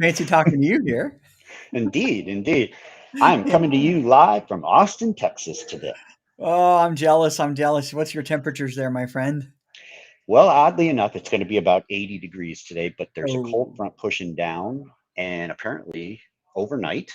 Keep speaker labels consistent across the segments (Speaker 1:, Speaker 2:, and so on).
Speaker 1: Fancy talking to you here.
Speaker 2: Indeed, indeed. I'm
Speaker 1: Yeah.
Speaker 2: coming to you live from Austin, Texas today.
Speaker 1: Oh, I'm jealous. I'm jealous. What's your temperatures there, my friend?
Speaker 2: Well, oddly enough, it's going to be about 80 degrees today, but there's a cold
Speaker 1: Oh,
Speaker 2: front pushing down, and apparently overnight,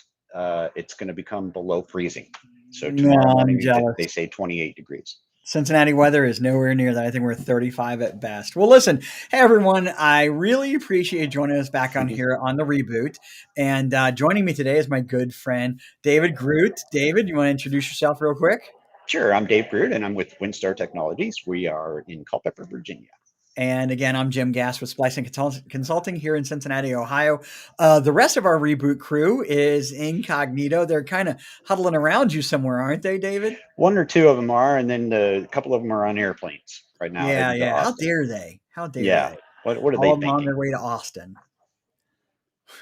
Speaker 2: it's going to become below freezing. So
Speaker 1: no,
Speaker 2: tomorrow
Speaker 1: I'm
Speaker 2: morning,
Speaker 1: jealous.
Speaker 2: they say 28 degrees.
Speaker 1: Cincinnati weather is nowhere near that. I think we're 35 at best. Well, listen, hey everyone, I really appreciate you joining us back on here on the reboot. And joining me today is my good friend David Groot. David, you want to introduce yourself real quick?
Speaker 2: Sure, I'm Dave Brood, and I'm with WinStar Technologies. We are in Culpeper, Virginia.
Speaker 1: And again, I'm Jim Gass with Splicing Consulting here in Cincinnati, Ohio. The rest of our reboot crew is incognito. They're kind of huddling around you somewhere, aren't they, David?
Speaker 2: One or two of them are, and then a couple of them are on airplanes right now
Speaker 1: Yeah,
Speaker 2: heading to
Speaker 1: yeah. How
Speaker 2: Austin.
Speaker 1: dare they? How dare
Speaker 2: Yeah,
Speaker 1: they?
Speaker 2: what are
Speaker 1: All
Speaker 2: they
Speaker 1: of them on
Speaker 2: thinking?
Speaker 1: their way to Austin.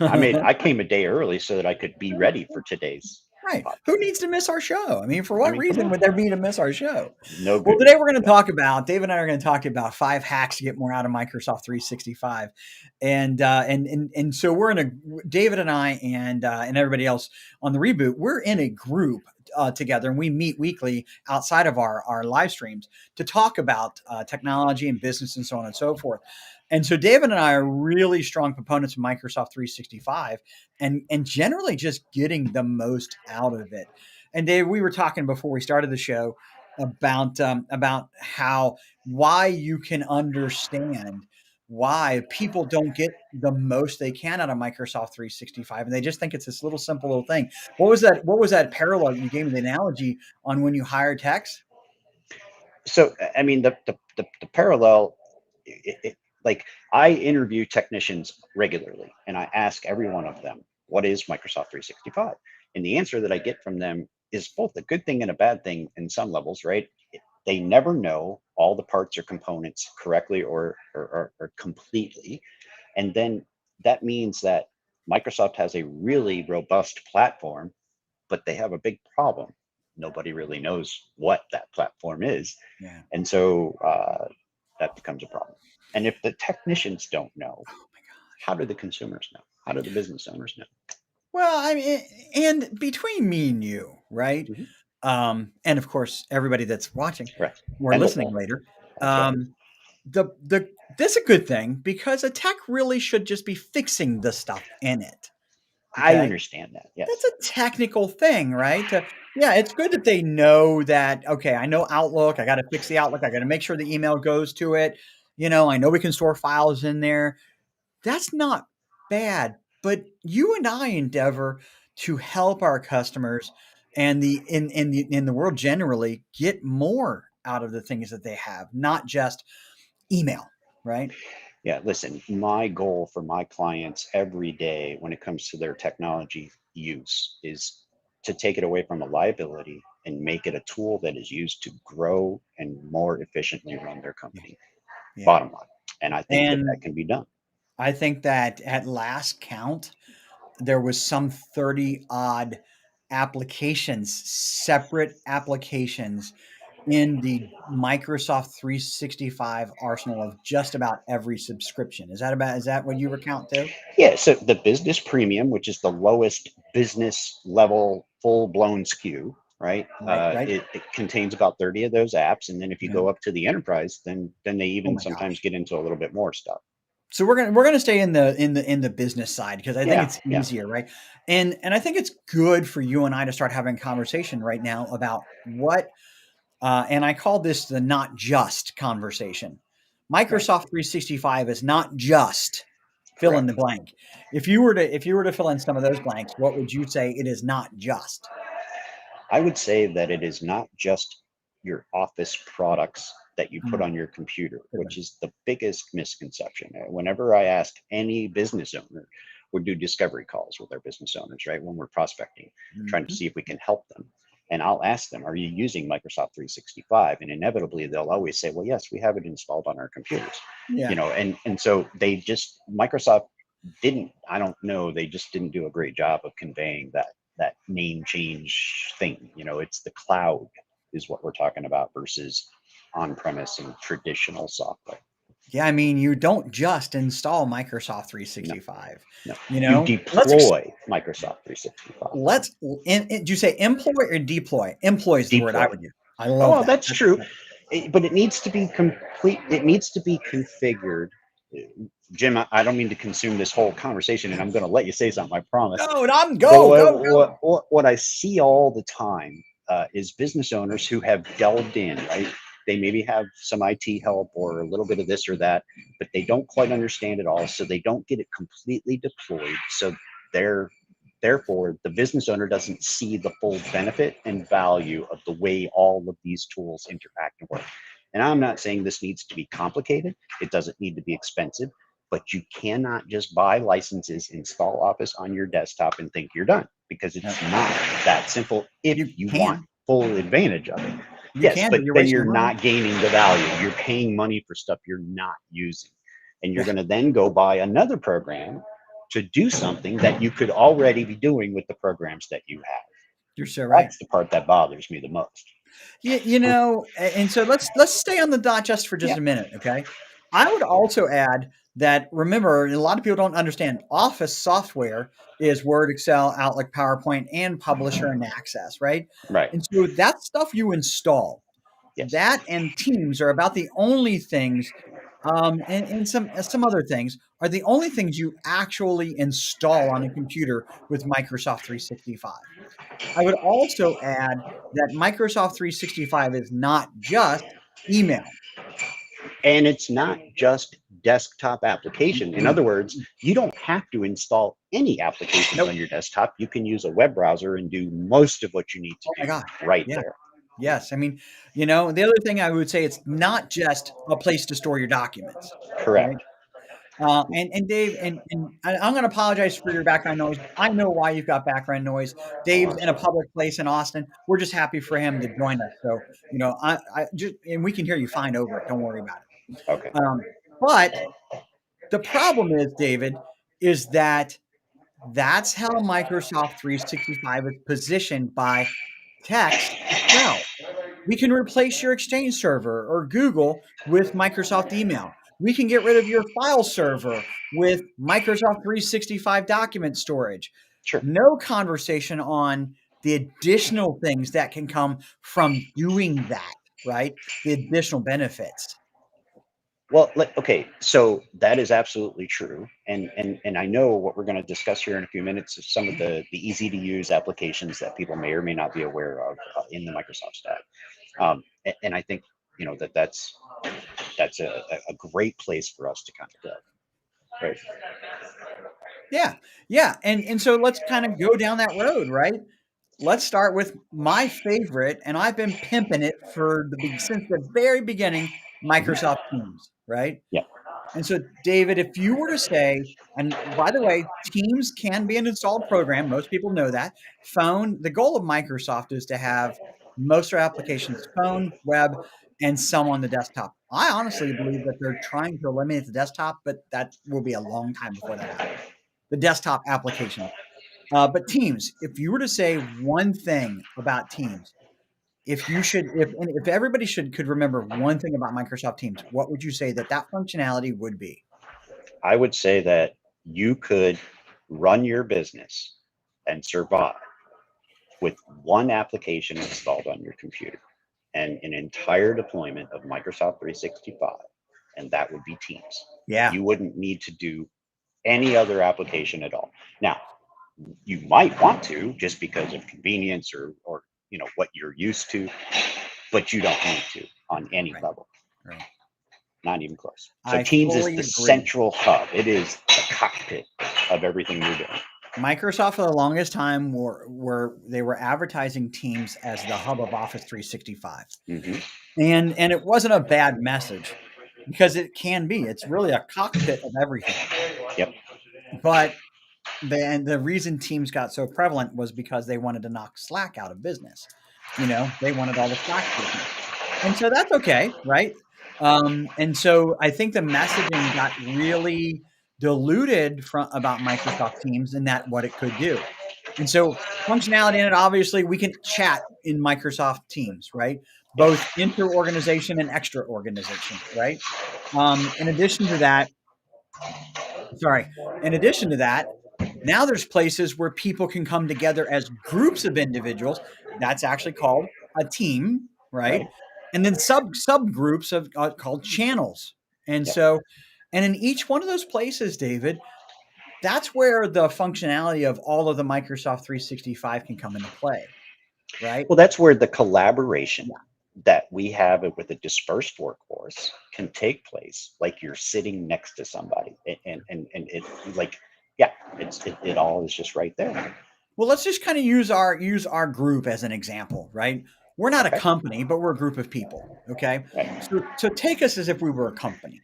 Speaker 2: I came a day early so that I could be ready for today's
Speaker 1: Right. Who
Speaker 2: podcast.
Speaker 1: needs to miss our show? I mean, for
Speaker 2: I
Speaker 1: what
Speaker 2: mean, come
Speaker 1: reason
Speaker 2: on,
Speaker 1: would there be to miss our show?
Speaker 2: no
Speaker 1: Well,
Speaker 2: good
Speaker 1: today we're
Speaker 2: reason.
Speaker 1: going to
Speaker 2: Yeah.
Speaker 1: talk about Dave and I are going to talk about 5 hacks to get more out of Microsoft 365, and so we're in a David and I and everybody else on the reboot. We're in a group together, and we meet weekly outside of our live streams to talk about technology and business and so on and so forth. And so David and I are really strong proponents of Microsoft 365 and generally just getting the most out of it. And Dave, we were talking before we started the show about how why you can understand why people don't get the most they can out of Microsoft 365, and they just think it's this little simple little thing. What was that parallel you gave me the analogy on when you hire techs?
Speaker 2: So, I mean, the parallel, like I interview technicians regularly, and I ask every one of them, "What is Microsoft 365?" And the answer that I get from them is both a good thing and a bad thing in some levels, right? They never know all the parts or components correctly or completely. And then that means that Microsoft has a really robust platform, but they have a big problem. Nobody really knows what that platform is.
Speaker 1: Yeah.
Speaker 2: And so that becomes a problem. And if the technicians don't know,
Speaker 1: Oh my gosh.
Speaker 2: how do the consumers know? How do the business owners know?
Speaker 1: Well, I mean, and between me and you, right?
Speaker 2: Hmm.
Speaker 1: And of course, everybody that's watching
Speaker 2: Right.
Speaker 1: or
Speaker 2: And
Speaker 1: listening
Speaker 2: listening.
Speaker 1: later,
Speaker 2: That's right.
Speaker 1: um, the that's a good thing because a tech really should just be fixing the stuff in it.
Speaker 2: I
Speaker 1: Okay,
Speaker 2: understand that.
Speaker 1: that's
Speaker 2: Yes.
Speaker 1: a technical thing, right? Yeah, it's good that they know that. Okay, I know Outlook. I got to fix the Outlook. I got to make sure the email goes to it. I know we can store files in there. That's not bad, but you and I endeavor to help our customers and the world generally get more out of the things that they have, not just email, right?
Speaker 2: Yeah. Listen, my goal for my clients every day when it comes to their technology use is to take it away from a liability and make it a tool that is used to grow and more efficiently run their
Speaker 1: Yeah.
Speaker 2: company.
Speaker 1: Yeah.
Speaker 2: Bottom line. And I think that that
Speaker 1: And
Speaker 2: can be done.
Speaker 1: I think that at last count, there was some 30 odd applications, separate applications in the Microsoft 365 arsenal of just about every subscription. Is that what you recount too?
Speaker 2: Yeah, so the business premium, which is the lowest business level full blown SKU, right?
Speaker 1: Right, right.
Speaker 2: It contains about 30 of those apps, and then if you
Speaker 1: Yeah.
Speaker 2: go up to the enterprise, then they
Speaker 1: Oh
Speaker 2: even
Speaker 1: my
Speaker 2: sometimes
Speaker 1: gosh.
Speaker 2: get into a little bit more stuff.
Speaker 1: So we're gonna stay in the business side because I think
Speaker 2: Yeah,
Speaker 1: it's
Speaker 2: yeah,
Speaker 1: easier, right? And I think it's good for you and I to start having a conversation right now about what and I call this the not just conversation.
Speaker 2: right,
Speaker 1: Microsoft 365 is not just fill in the
Speaker 2: correct.
Speaker 1: blank. If you were to fill in some of those blanks, what would you say it is not just?
Speaker 2: I would say that it is not just your office products that you put
Speaker 1: Mm,
Speaker 2: on your computer,
Speaker 1: good
Speaker 2: which
Speaker 1: one.
Speaker 2: is the biggest misconception. Whenever I ask any business owner, we do discovery calls with our business owners, right? When we're prospecting, trying to
Speaker 1: Mhm.
Speaker 2: see if we can help them. And I'll ask them, are you using Microsoft 365? And inevitably they'll always say, well, yes, we have it installed on our computers.
Speaker 1: Yeah.
Speaker 2: And so they just Microsoft didn't, I don't know, they just didn't do a great job of conveying that name change thing. It's the cloud is what we're talking about versus on-premise and traditional software.
Speaker 1: Yeah, I mean, you don't just install Microsoft
Speaker 2: No,
Speaker 1: 365.
Speaker 2: no.
Speaker 1: You
Speaker 2: You
Speaker 1: know,
Speaker 2: deploy Microsoft 365.
Speaker 1: do you say employ or deploy? Employ is the word I
Speaker 2: Deploy.
Speaker 1: would use. I love
Speaker 2: Oh,
Speaker 1: that.
Speaker 2: that's true. But it needs to be complete. It needs to be configured. Jim, I don't mean to consume this whole conversation, and I'm going to let you say something. I promise.
Speaker 1: No, I'm
Speaker 2: But
Speaker 1: go, go, go.
Speaker 2: what I see all the time is business owners who have delved in, right? They maybe have some IT help or a little bit of this or that, but they don't quite understand it all, so they don't get it completely deployed. So they're therefore the business owner doesn't see the full benefit and value of the way all of these tools interact and work. And I'm not saying this needs to be complicated. It doesn't need to be expensive, but you cannot just buy licenses, install Office on your desktop and think you're done, because it's
Speaker 1: No,
Speaker 2: not that simple if
Speaker 1: you
Speaker 2: you want
Speaker 1: can.
Speaker 2: full advantage of it.
Speaker 1: You
Speaker 2: Yes,
Speaker 1: can, but
Speaker 2: but
Speaker 1: you're
Speaker 2: then
Speaker 1: wasting
Speaker 2: you're
Speaker 1: your money.
Speaker 2: not gaining the value. You're paying money for stuff you're not using. And you're
Speaker 1: Yeah,
Speaker 2: going to then go buy another program to do something that you could already be doing with the programs that you have.
Speaker 1: you're so right.
Speaker 2: That's the part that bothers me the most.
Speaker 1: And so let's stay on the dot just for just
Speaker 2: Yeah,
Speaker 1: a minute, okay? I would also add that remember, a lot of people don't understand Office software is Word, Excel, Outlook, PowerPoint, and Publisher and Access, right?
Speaker 2: right.
Speaker 1: And so that stuff you install.
Speaker 2: Yes.
Speaker 1: That and Teams are about the only things, and some other things are the only things you actually install on a computer with Microsoft 365. I would also add that Microsoft 365 is not just email.
Speaker 2: And it's not just desktop application. In
Speaker 1: Mm-mm.
Speaker 2: other words, you don't have to install any applications
Speaker 1: Nope.
Speaker 2: on your desktop. You can use a web browser and do most of what you need to
Speaker 1: Oh my
Speaker 2: do
Speaker 1: god.
Speaker 2: right
Speaker 1: Yeah.
Speaker 2: there.
Speaker 1: Yes. I mean, the other thing I would say, it's not just a place to store your documents, right?
Speaker 2: Correct.
Speaker 1: And Dave, I'm going to apologize for your background noise. I know why you've got background noise. Dave's in a public place in Austin. We're just happy for him to join us. So, I just, and we can hear you fine over it. Don't worry about
Speaker 2: Okay.
Speaker 1: it. But the problem is, David, is that that's how Microsoft 365 is positioned by text itself. We can replace your Exchange server or Google with Microsoft email. We can get rid of your file server with Microsoft 365 document storage.
Speaker 2: Sure.
Speaker 1: No conversation on the additional things that can come from doing that, right? The additional benefits.
Speaker 2: Well, okay, so that is absolutely true, and I know what we're going to discuss here in a few minutes is some of the easy to use applications that people may or may not be aware of in the Microsoft stack, and I think that's a great place for us to kind of go, right?
Speaker 1: Yeah. Yeah. And so let's kind of go down that road, right? Let's start with my favorite, and I've been pimping it since the very beginning,
Speaker 2: Mhm.
Speaker 1: Microsoft Teams, right?
Speaker 2: Yeah,
Speaker 1: And so, David, if you were to say, and by the way, Teams can be an installed program. Most people know that. The goal of Microsoft is to have most of their applications phone, web, and some on the desktop. I honestly believe that they're trying to eliminate the desktop, but that will be a long time before that happens. The desktop application. But Teams, if you were to say one thing about Teams, if everybody could remember one thing about Microsoft Teams, what would you say that functionality would be?
Speaker 2: I would say that you could run your business and survive with one application installed on your computer and an entire deployment of Microsoft 365, and that would be Teams.
Speaker 1: Yeah.
Speaker 2: You wouldn't need to do any other application at all. Now, you might want to just because of convenience or what you're used to, but you don't need to on any
Speaker 1: Right.
Speaker 2: level,
Speaker 1: Right.
Speaker 2: not even close. So
Speaker 1: I
Speaker 2: Teams is
Speaker 1: fully
Speaker 2: the
Speaker 1: agree.
Speaker 2: central hub. It is the cockpit of everything you're doing.
Speaker 1: Microsoft for the longest time were advertising Teams as the hub of Office 365.
Speaker 2: Hmm.
Speaker 1: And it wasn't a bad message because it can be. It's really a cockpit of everything.
Speaker 2: Yep.
Speaker 1: But the reason Teams got so prevalent was because they wanted to knock Slack out of business. They wanted all the Slack business. And so that's okay, right? And so I think the messaging got really diluted about Microsoft Teams and that what it could do. And so functionality in it, obviously, we can chat in Microsoft Teams, right?
Speaker 2: Yep.
Speaker 1: Both inter-organization and extra-organization, right? In addition to that, sorry, in addition to that, now there's places where people can come together as groups of individuals. That's actually called a team, right?
Speaker 2: Right.
Speaker 1: And then subgroups of called channels. And
Speaker 2: Yeah.
Speaker 1: so, and in each one of those places, David, that's where the functionality of all of the Microsoft 365 can come into play, right?
Speaker 2: Well, that's where the collaboration
Speaker 1: Yeah.
Speaker 2: that we have with a dispersed workforce can take place. Like you're sitting next to somebody, and it like, yeah, it all is just right there.
Speaker 1: Well, let's just kind of use our group as an example, right? We're not a
Speaker 2: Okay.
Speaker 1: company, but we're a group of people. Okay.
Speaker 2: Right.
Speaker 1: So take us as if we were a company,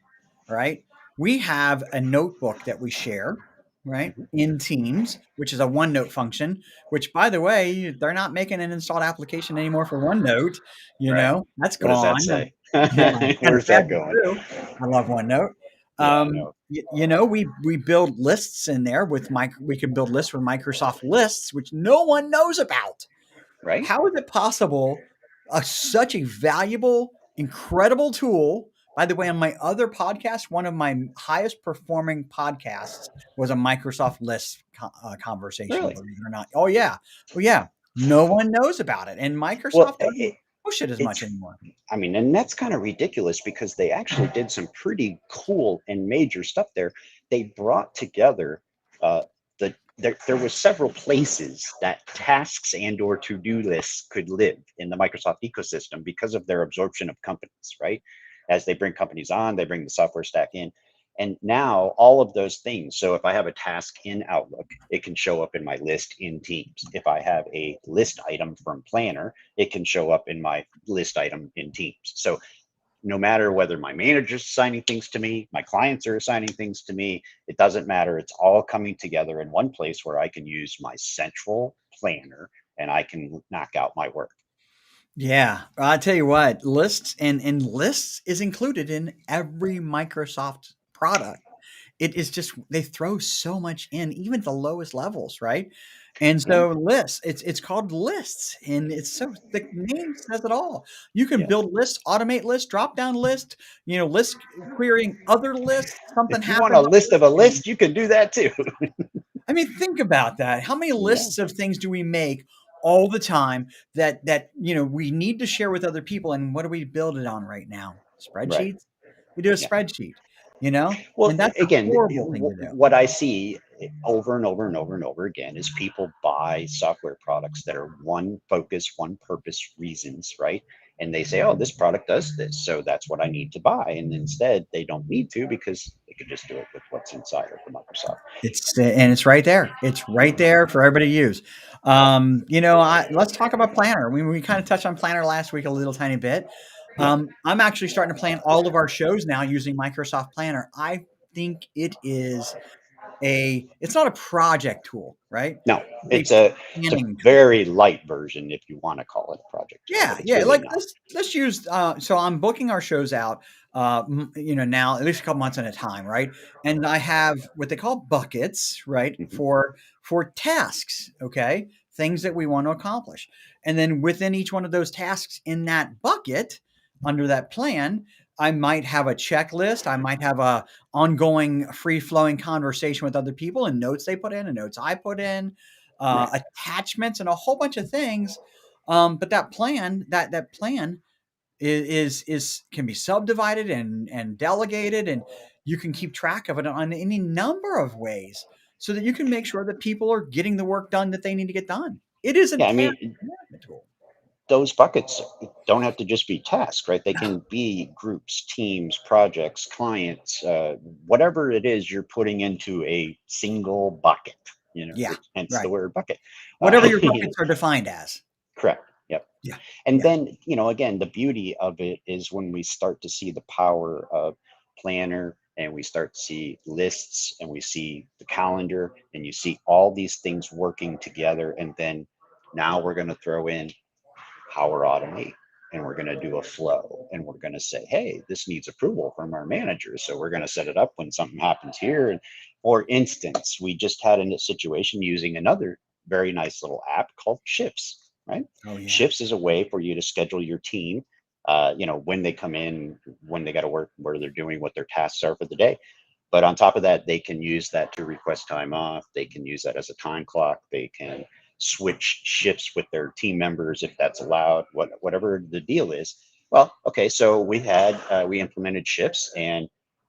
Speaker 1: right? We have a notebook that we share, right?
Speaker 2: Mhm.
Speaker 1: In Teams, which is a OneNote function, which by the way, they're not making an installed application anymore for OneNote.
Speaker 2: Right.
Speaker 1: That's
Speaker 2: What does that
Speaker 1: gone.
Speaker 2: say?
Speaker 1: Yeah, kind of
Speaker 2: Where's
Speaker 1: sad
Speaker 2: that
Speaker 1: but
Speaker 2: going?
Speaker 1: true. I love OneNote.
Speaker 2: Yeah, I know.
Speaker 1: We build lists in there with we can build lists with Microsoft Lists, which no one knows about.
Speaker 2: Right.
Speaker 1: How is it possible? Such a valuable, incredible tool. By the way, on my other podcast, one of my highest performing podcasts was a Microsoft List conversation.
Speaker 2: Really?
Speaker 1: Believe it or not. Oh yeah, oh yeah. No one knows about it, and
Speaker 2: Well,
Speaker 1: Microsoft doesn't push it as much
Speaker 2: it's
Speaker 1: anymore.
Speaker 2: I mean, and that's kind of ridiculous because they actually did some pretty cool and major stuff there. They brought together uh, there was several places that tasks and or to-do lists could live in the Microsoft ecosystem because of their absorption of companies, right? As they bring companies on, they bring the software stack in. And now all of those things. So if I have a task in Outlook, it can show up in my list in Teams. If I have a list item from Planner, it can show up in my list item in Teams. So no matter whether my manager's assigning things to me, my clients are assigning things to me, it doesn't matter. It's all coming together in one place where I can use my central planner and I can knock out my work.
Speaker 1: Yeah, I tell you what, lists and lists is included in every Microsoft product. It is just they throw so much in, even the lowest levels, right? And
Speaker 2: Yeah.
Speaker 1: so lists, it's called lists, and it's so the name says it all. You can
Speaker 2: Yeah.
Speaker 1: build lists, automate lists, drop down list, list querying other lists. Something
Speaker 2: If you want a
Speaker 1: happens on
Speaker 2: list of a
Speaker 1: list.
Speaker 2: list, you can do that too.
Speaker 1: I mean, think about that. How many
Speaker 2: Yeah.
Speaker 1: lists of things do we make all the time that we need to share with other people? And what do we build it on right now?
Speaker 2: Right.
Speaker 1: Spreadsheets. We do a
Speaker 2: Yeah.
Speaker 1: spreadsheet,
Speaker 2: Well,
Speaker 1: and that's a
Speaker 2: again,
Speaker 1: horrible thing to do.
Speaker 2: what I see over and over and over and over again is people buy software products that are one focus, one purpose reasons, right? And they say, oh, this product does this, so that's what I need to buy. And instead, they don't need to because they could just do it with what's inside of the Microsoft.
Speaker 1: It's right there. It's right there for everybody to use.
Speaker 2: Yep.
Speaker 1: Let's talk about Planner. We kind of touched on Planner last week a little tiny bit.
Speaker 2: Yeah.
Speaker 1: I'm actually starting to plan all of our shows now using Microsoft Planner. I think it's not a project tool, right?
Speaker 2: No,
Speaker 1: It's
Speaker 2: it's
Speaker 1: a
Speaker 2: a
Speaker 1: planning tool.
Speaker 2: very light version if you want to call it a project tool,
Speaker 1: Yeah,
Speaker 2: but it's
Speaker 1: yeah.
Speaker 2: really
Speaker 1: Like
Speaker 2: not.
Speaker 1: let's use. So I'm booking our shows out. Now at least a couple months at a time, right? And I have what they call buckets, right,
Speaker 2: Mhm.
Speaker 1: for tasks. Okay, things that we want to accomplish, and then within each one of those tasks in that bucket, under that plan, I might have a checklist. I might have a ongoing, free flowing conversation with other people, and notes they put in, and notes I put in,
Speaker 2: Right.
Speaker 1: attachments, and a whole bunch of things but that plan is can be subdivided and delegated, and you can keep track of it on any number of ways, so that you can make sure that people are getting the work done that they need to get done. It is a
Speaker 2: Yeah, I
Speaker 1: task
Speaker 2: mean,
Speaker 1: management tool.
Speaker 2: those buckets don't have to just be tasks, right? They can be groups, teams, projects, clients, whatever it is you're putting into a single bucket,
Speaker 1: Yeah,
Speaker 2: which hence the
Speaker 1: right.
Speaker 2: word bucket.
Speaker 1: Whatever your
Speaker 2: You know,
Speaker 1: buckets are defined as.
Speaker 2: correct. Yep.
Speaker 1: Yeah,
Speaker 2: And
Speaker 1: yeah.
Speaker 2: then, again, the beauty of it is when we start to see the power of planner and we start to see lists and we see the calendar and you see all these things working together. And then now we're going to throw in Power Automate. And we're going to do a flow and we're going to say, hey, this needs approval from our manager. So we're going to set it up when something happens here. And for instance, we just had a situation using another very nice little app called Shifts, right?
Speaker 1: Oh yeah.
Speaker 2: Shifts is a way for you to schedule your team when they come in, when they got to work, where they're doing, what their tasks are for the day. But on top of that, they can use that to request time off. They can use that as a time clock. They can switch shifts with their team members if that's allowed, whatever the deal is. Well, okay, so we implemented shifts, and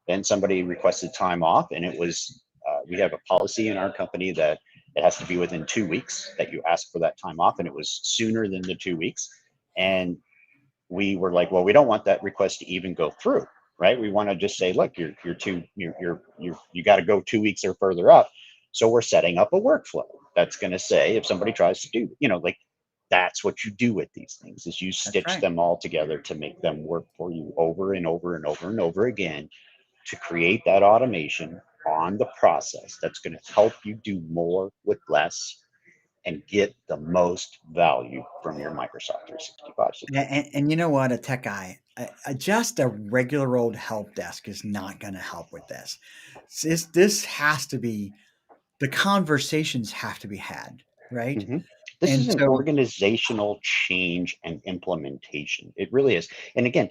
Speaker 2: then somebody requested time off, and it was we have a policy in our company that it has to be within 2 weeks that you ask for that time off, and it was sooner than the 2 weeks. And we were like, well, we don't want that request to even go through, right? We want to just say, look, you got to go 2 weeks or further up. So we're setting up a workflow that's going to say, if somebody tries to do, like, that's what you do with these things, is you
Speaker 1: That's
Speaker 2: stitch
Speaker 1: right.
Speaker 2: them all together to make them work for you over and over and over and over again, to create that automation on the process that's going to help you do more with less and get the most value from your Microsoft 365
Speaker 1: And,
Speaker 2: situation.
Speaker 1: and you know what? A tech guy, just a regular old help desk is not going to help with this. This has to be, the conversations have to be had, right?
Speaker 2: Mhm. This
Speaker 1: And
Speaker 2: is an
Speaker 1: so,
Speaker 2: organizational change and implementation. It really is. And again,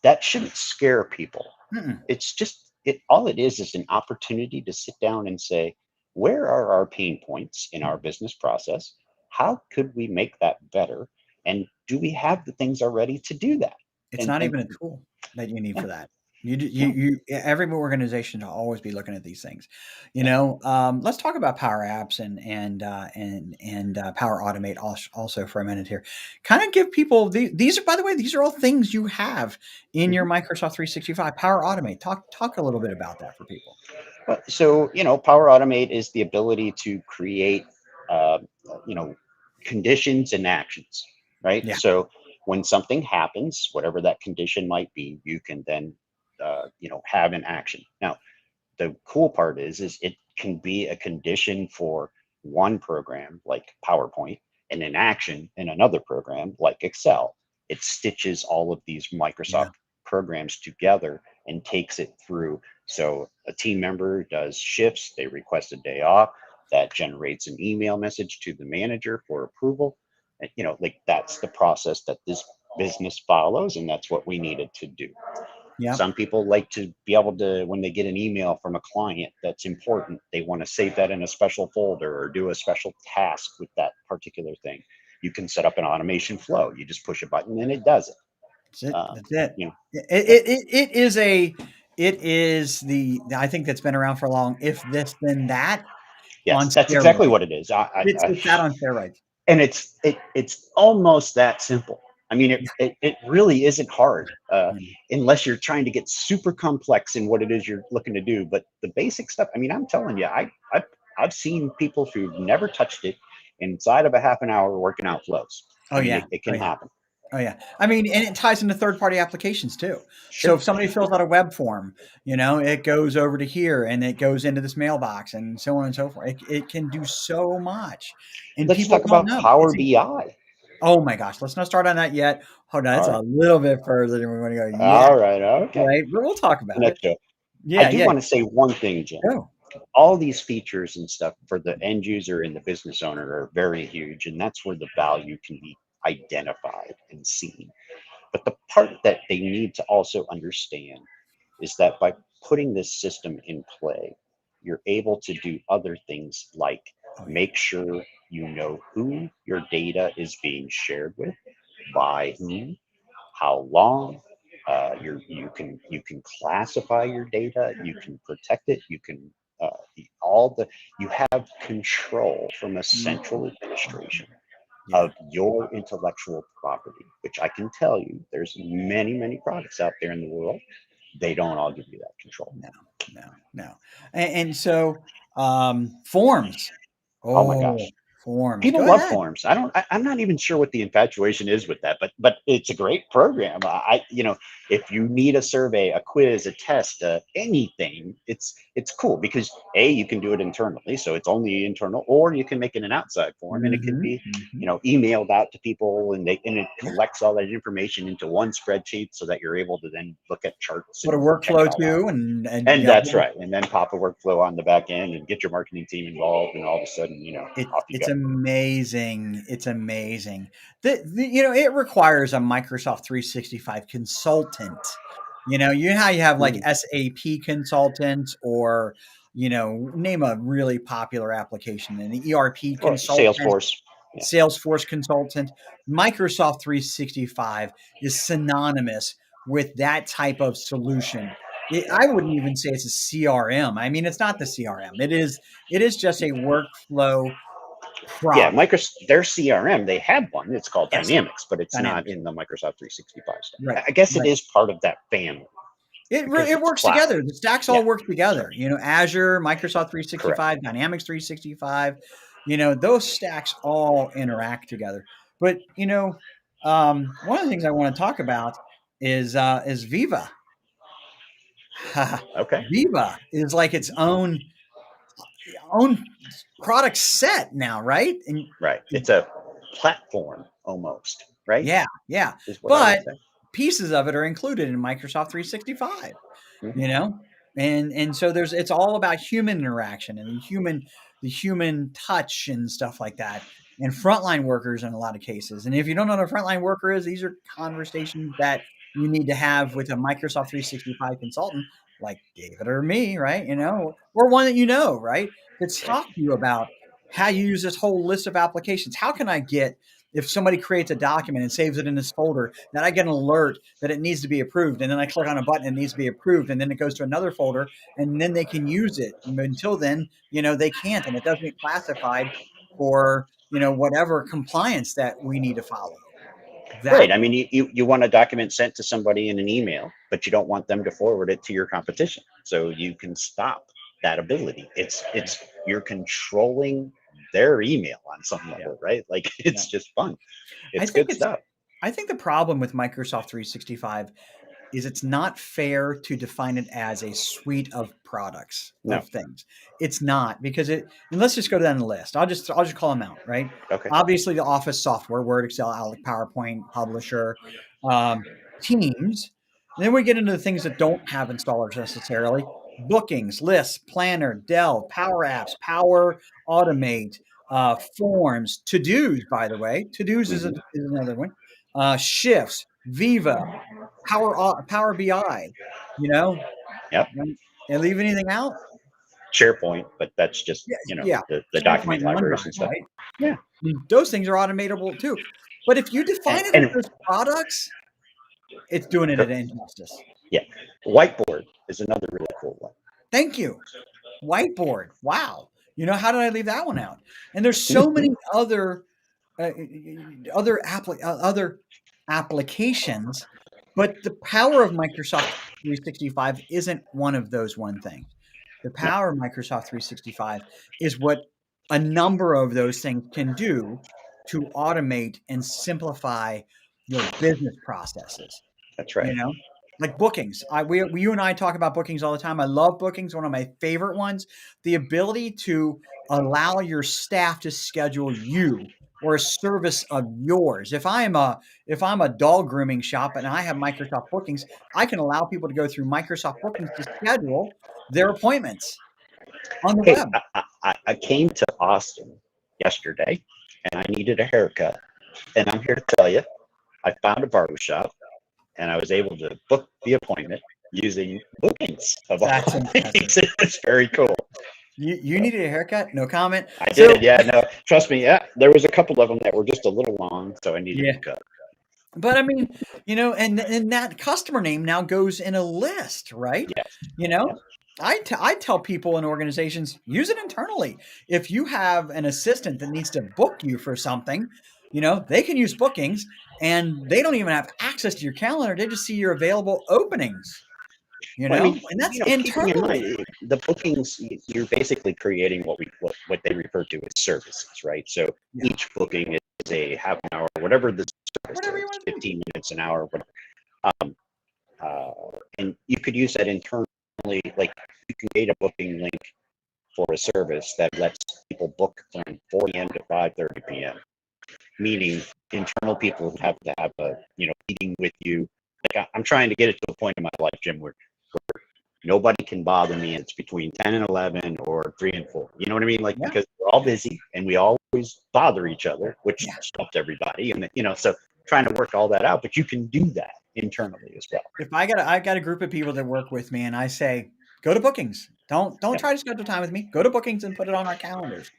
Speaker 2: that shouldn't scare people.
Speaker 1: mm-mm,
Speaker 2: It's just all it is an opportunity to sit down and say, where are our pain points in our business process? How could we make that better? And do we have the things already to do that?
Speaker 1: it's
Speaker 2: And
Speaker 1: not even a tool that you need
Speaker 2: yeah,
Speaker 1: for that.
Speaker 2: no.
Speaker 1: Every organization should always be looking at these things. Let's talk about Power Apps and Power Automate also for a minute here. Kind of give people these are, by the way, these are all things you have in your
Speaker 2: Mhm.
Speaker 1: Microsoft 365. Power Automate. Talk a little bit about that for people.
Speaker 2: So, Power Automate is the ability to create, uh, you know, conditions and actions, right?
Speaker 1: Yeah,
Speaker 2: So when something happens, whatever that condition might be, you can then, have an action. Now, the cool part is it can be a condition for one program like PowerPoint and an action in another program like Excel. It stitches all of these
Speaker 1: yeah,
Speaker 2: Microsoft programs together and takes it through. So a team member does shifts, they request a day off, that generates an email message to the manager for approval. And, like, that's the process that this business follows, and that's what we needed to do.
Speaker 1: yeah,
Speaker 2: Some people like to be able to, when they get an email from a client that's important, they want to save that in a special folder or do a special task with that particular thing. You can set up an automation flow. You just push a button and it does it.
Speaker 1: that's it.
Speaker 2: Um,
Speaker 1: That's it.
Speaker 2: you know,
Speaker 1: It,
Speaker 2: yeah.
Speaker 1: it, it, it is a it is I think that's been around for long. If this then that on
Speaker 2: Yes, that's exactly
Speaker 1: steroids.
Speaker 2: what it is.
Speaker 1: It's that on steroids.
Speaker 2: And it's almost that simple. I mean,
Speaker 1: Yeah,
Speaker 2: it really isn't hard,
Speaker 1: yeah.
Speaker 2: unless you're trying to get super complex in what it is you're looking to do. But the basic stuff, I mean, I'm telling you, I've seen people who've never touched it inside of a half an hour working out flows.
Speaker 1: Oh
Speaker 2: I mean,
Speaker 1: yeah.
Speaker 2: it
Speaker 1: Oh
Speaker 2: can
Speaker 1: yeah.
Speaker 2: happen.
Speaker 1: Oh yeah. I mean, and it ties into third party applications too. So
Speaker 2: Sure.
Speaker 1: if somebody fills out a web form, it goes over to here and it goes into this mailbox and so on and so forth. It can do so much, and
Speaker 2: Let's
Speaker 1: people
Speaker 2: talk
Speaker 1: don't
Speaker 2: about
Speaker 1: know.
Speaker 2: Power BI.
Speaker 1: Oh my gosh, let's not start on that yet. Hold on,
Speaker 2: All
Speaker 1: it's a
Speaker 2: right.
Speaker 1: little bit further than we want to go yet,
Speaker 2: All right. Okay.
Speaker 1: right? But we'll talk
Speaker 2: The
Speaker 1: about it.
Speaker 2: next show. I
Speaker 1: Yeah,
Speaker 2: do
Speaker 1: yeah.
Speaker 2: want to say one thing, Jim.
Speaker 1: Go.
Speaker 2: All these features and stuff for the end user and the business owner are very huge, and that's where the value can be identified and seen. But the part that they need to also understand is that by putting this system in play, you're able to do other things like
Speaker 1: Oh yeah.
Speaker 2: make sure you know who your data is being shared with, by whom, how long. You can classify your data. You can protect it. You can all the you have control from a
Speaker 1: Mhm.
Speaker 2: central administration
Speaker 1: Yeah.
Speaker 2: of your intellectual property, which I can tell you, there's many products out there in the world. They don't all give you that control.
Speaker 1: No, no, no. And so, forms.
Speaker 2: Oh my
Speaker 1: Oh,
Speaker 2: gosh.
Speaker 1: forms.
Speaker 2: People
Speaker 1: Go
Speaker 2: love
Speaker 1: ahead.
Speaker 2: forms. I'm not even sure what the infatuation is with that, but it's a great program. If you need a survey, a quiz, a test, anything, it's cool because you can do it internally, so it's only internal, or you can make it an outside form, and it can
Speaker 1: Mhm,
Speaker 2: be,
Speaker 1: mhm.
Speaker 2: emailed out to people, and it
Speaker 1: Yeah.
Speaker 2: collects all that information into one spreadsheet so that you're able to then look at charts
Speaker 1: Put a
Speaker 2: and check it
Speaker 1: workflow
Speaker 2: all out.
Speaker 1: too, and
Speaker 2: And that's right. And then pop a workflow on the back end and get your marketing team involved, and all of a sudden,
Speaker 1: it's
Speaker 2: off you
Speaker 1: it's
Speaker 2: go.
Speaker 1: amazing. It's amazing. It requires a Microsoft 365 consultant. You know how you have like
Speaker 2: Mhm.
Speaker 1: SAP consultants or, name a really popular application, an ERP
Speaker 2: Or
Speaker 1: consultant,
Speaker 2: Salesforce. Yeah.
Speaker 1: Salesforce consultant. Microsoft 365 is synonymous with that type of solution. I wouldn't even say it's a CRM. I mean, it's not the CRM. It is just a workflow
Speaker 2: Yeah,
Speaker 1: product.
Speaker 2: Microsoft, their CRM, they have one. It's called
Speaker 1: Yes,
Speaker 2: Dynamics, but it's not
Speaker 1: Dynamics.
Speaker 2: in the Microsoft 365
Speaker 1: Right,
Speaker 2: stack. I guess it
Speaker 1: right.
Speaker 2: is part of that family because
Speaker 1: It
Speaker 2: it's
Speaker 1: works
Speaker 2: cloud.
Speaker 1: together. The stacks
Speaker 2: Yeah,
Speaker 1: all work together. Azure, Microsoft
Speaker 2: correct.
Speaker 1: 365, Dynamics 365. Those stacks all interact together. But one of the things I want to talk about is Viva.
Speaker 2: Okay.
Speaker 1: Viva is like its own product set now, right? And
Speaker 2: Right. It's a platform almost, right?
Speaker 1: yeah, yeah.
Speaker 2: Is what I would
Speaker 1: But
Speaker 2: say.
Speaker 1: pieces of it are included in Microsoft 365, you
Speaker 2: Hmm.
Speaker 1: know? And so it's all about human interaction and the human touch and stuff like that. And frontline workers in a lot of cases. And if you don't know what a frontline worker is, these are conversations that you need to have with a Microsoft 365 consultant like David or me, right? Or one that right? To
Speaker 2: Right.
Speaker 1: talk to you about how you use this whole list of applications. How can I get if somebody creates a document and saves it in this folder, that I get an alert that it needs to be approved. And then I click on a button, it needs to be approved. And then it goes to another folder and then they can use it. Until then, they can't. And it doesn't get classified for, whatever compliance that we need to follow. That,
Speaker 2: Right. I mean, you want a document sent to somebody in an email, but you don't want them to forward it to your competition. So you can stop that ability. It's you're controlling their email on some
Speaker 1: yeah,
Speaker 2: level, right? Like
Speaker 1: yeah.
Speaker 2: it's just fun.
Speaker 1: I
Speaker 2: It's
Speaker 1: think
Speaker 2: good
Speaker 1: it's,
Speaker 2: stuff.
Speaker 1: I think the problem with Microsoft 365 is it's not fair to define it as a suite of products
Speaker 2: No.
Speaker 1: of things. It's not because and let's just go down the list. I'll just call them out, right?
Speaker 2: Okay.
Speaker 1: Obviously, the Office software, Word, Excel, Outlook, PowerPoint, Publisher, um, Teams. And then we get into the things that don't have installers necessarily: bookings, lists, planner, Delve, Power Apps, Power Automate, forms, to dos. By the way, to dos is,
Speaker 2: Hmm.
Speaker 1: is another one. Shifts, Viva, Power BI, you know?
Speaker 2: Yep.
Speaker 1: And leave anything out?
Speaker 2: SharePoint, but that's just
Speaker 1: Yeah, yeah.
Speaker 2: the
Speaker 1: SharePoint
Speaker 2: document
Speaker 1: and
Speaker 2: libraries
Speaker 1: OneDrive,
Speaker 2: and stuff.
Speaker 1: right?
Speaker 2: Yeah.
Speaker 1: Those things are automatable too. But if you define it as
Speaker 2: And
Speaker 1: those products, it's doing it an injustice.
Speaker 2: yeah, whiteboard is another really cool one.
Speaker 1: Thank you. Whiteboard. Wow. How did I leave that one out? And there's so
Speaker 2: Hmm.
Speaker 1: many uh, other applications, but the power of Microsoft 365 isn't one of those one things. The
Speaker 2: No,
Speaker 1: power of Microsoft 365 is what a number of those things can do to automate and simplify your business processes.
Speaker 2: that's
Speaker 1: You
Speaker 2: right.
Speaker 1: know, like bookings. You and I talk about bookings all the time. I love bookings. One of my favorite ones. The ability to allow your staff to schedule you or a service of yours. If I'm a dog grooming shop and I have Microsoft Bookings, I can allow people to go through Microsoft Bookings to schedule their appointments on the
Speaker 2: Hey,
Speaker 1: web.
Speaker 2: I came to Austin yesterday and I needed a haircut. And I'm here to tell you, I found a barbershop and I was able to book the appointment using bookings of all
Speaker 1: That's impressive.
Speaker 2: things. It's very cool.
Speaker 1: You
Speaker 2: So
Speaker 1: needed a haircut? No comment.
Speaker 2: I
Speaker 1: So
Speaker 2: did. Yeah, no, trust me. Yeah, there was a couple of them that were just a little long, so I needed
Speaker 1: yeah.
Speaker 2: to cut.
Speaker 1: But I mean, and that customer name now goes in a list, right?
Speaker 2: Yes.
Speaker 1: You
Speaker 2: Yep.
Speaker 1: know, I tell people in organizations, use it internally. If you have an assistant that needs to book you for something, they can use bookings and they don't even have access to your calendar. They just see your available openings,
Speaker 2: Well, I mean,
Speaker 1: and that's
Speaker 2: keeping in mind
Speaker 1: internally.
Speaker 2: the bookings, you're basically creating what they refer to as services, right? So
Speaker 1: Yeah.
Speaker 2: each booking is a half an hour, whatever the service
Speaker 1: Whatever you
Speaker 2: is,
Speaker 1: want to do.
Speaker 2: 15 minutes, an hour, whatever. And you could use that internally, like you can create a booking link for a service that lets people book from 4 p.m. to 5:30 p.m. Meaning internal people have to have a meeting with you. Like I'm trying to get it to a point in my life, Jim, where nobody can bother me. It's between 10 and 11 or 3 and 4. You know what I mean? Like,
Speaker 1: Yeah.
Speaker 2: because we're all busy and we always bother each other, which
Speaker 1: Yeah.
Speaker 2: stopped everybody. And, so trying to work all that out, but you can do that internally as well.
Speaker 1: If I got a group of people that work with me and I say, go to bookings. Don't
Speaker 2: Yeah.
Speaker 1: try to schedule time with me. Go to bookings and put it on our calendars.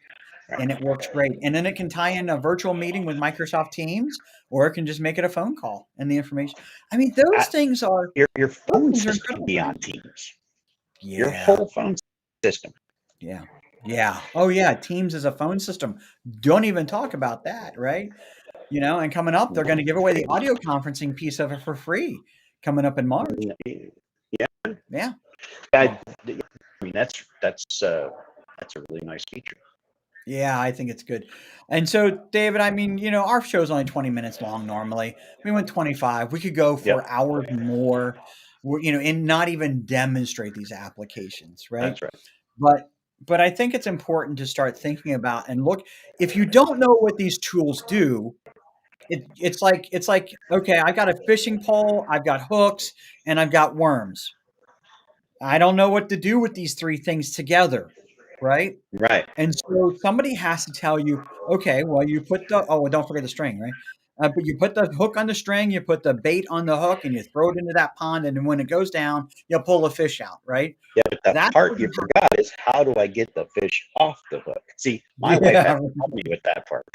Speaker 1: And it works great. And then it can tie in a virtual meeting with Microsoft Teams, or it can just make it a phone call and the information. I mean, those things are
Speaker 2: Your phone
Speaker 1: things are
Speaker 2: system can
Speaker 1: incredible.
Speaker 2: be on Teams. Your
Speaker 1: Yeah.
Speaker 2: whole phone system.
Speaker 1: Yeah. Yeah. Oh yeah. Teams is a phone system. Don't even talk about that, right? And coming up, they're going to give away the audio conferencing piece of it for free coming up in March.
Speaker 2: Yeah.
Speaker 1: Yeah.
Speaker 2: I mean, that's a really nice feature.
Speaker 1: Yeah, I think it's good. And so, David, I mean, our show's only 20 minutes long normally. We went 25. We could go for hours more, and not even demonstrate these applications, right?
Speaker 2: That's right.
Speaker 1: But I think it's important to start thinking about and look. If you don't know what these tools do, it's like okay, I got a fishing pole, I've got hooks, and I've got worms. I don't know what to do with these three things together, right?
Speaker 2: Right.
Speaker 1: And so somebody has to tell you, okay, well, you put well, don't forget the string, right? But you put the hook on the string, you put the bait on the hook, and you throw it into that pond. And then when it goes down, you'll pull a fish out, right?
Speaker 2: Yeah, but the
Speaker 1: That's
Speaker 2: part
Speaker 1: what
Speaker 2: you forgot is, how do I get the fish off the hook? See, my wife
Speaker 1: yeah.
Speaker 2: had to help me with that part.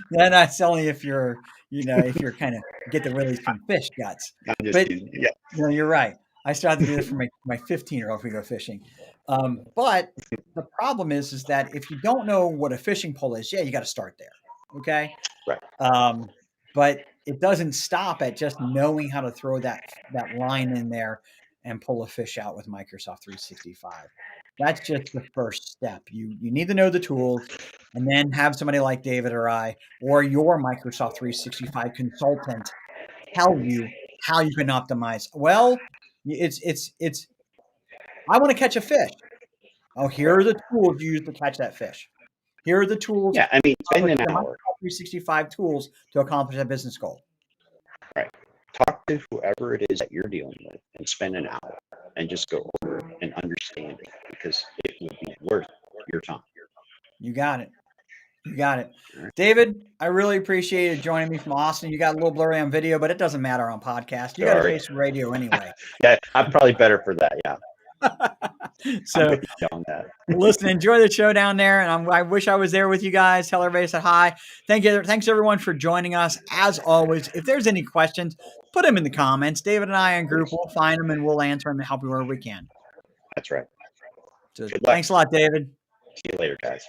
Speaker 1: Yeah, that's only if you're, if you're kind of get to release some fish guts.
Speaker 2: I'm just
Speaker 1: But
Speaker 2: kidding. Yeah.
Speaker 1: no, you're right. I still have to do this for my 15-year-old if we go fishing. But the problem is that if you don't know what a fishing pole is, yeah, you got to start there. Okay.
Speaker 2: Right.
Speaker 1: But it doesn't stop at just knowing how to throw that line in there and pull a fish out with Microsoft 365. That's just the first step. You need to know the tools, and then have somebody like David or I or your Microsoft 365 consultant tell you how you can optimize. Well, it's I want to catch a fish. Oh, here are the tools you use to catch that fish. Here are the tools,
Speaker 2: Yeah, I mean, spend an
Speaker 1: the
Speaker 2: hour.
Speaker 1: Microsoft 365 tools to accomplish that business goal.
Speaker 2: Right. Talk to whoever it is that you're dealing with and spend an hour and just go over it and understand it, because it would be worth your time.
Speaker 1: You got it. You got it. David, I really appreciate you joining me from Austin. You got a little blurry on video, but it doesn't matter on podcast. You got a face for radio anyway.
Speaker 2: Yeah, I'm probably better for that. Yeah.
Speaker 1: So,
Speaker 2: I'm with you on that.
Speaker 1: Listen, enjoy the show down there, and I wish I was there with you guys. Tell everybody I said hi. Thanks everyone for joining us. As always, if there's any questions, put them in the comments. David and I in group, we'll find them and we'll answer them and help you wherever we can.
Speaker 2: That's right.
Speaker 1: So, thanks a lot, David.
Speaker 2: See you later, guys.